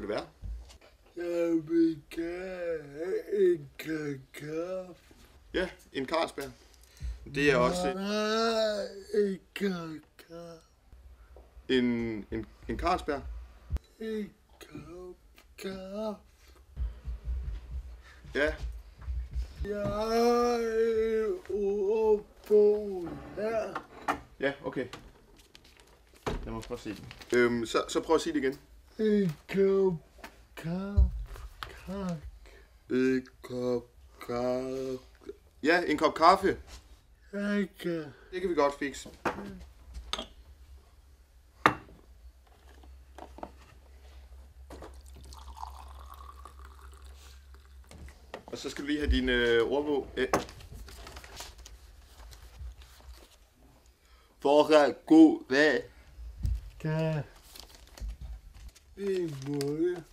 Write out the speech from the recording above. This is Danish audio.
det være? Jeg vil gerne en kakao. Ja, en Carlsberg. Det er også En kakao. en Carlsberg. En kop kaffe. Ja, Jeg er ordbogen her. ja, okay. Lad mig prøve at se den. Så prøv at sige det igen. En kop kaffe. Kak. En kop kaffe. Ja, en kop kaffe. Ikke. Det kan vi godt fikse. Og så skal du lige have din ordbog. For at god hvad? Kan. En måde.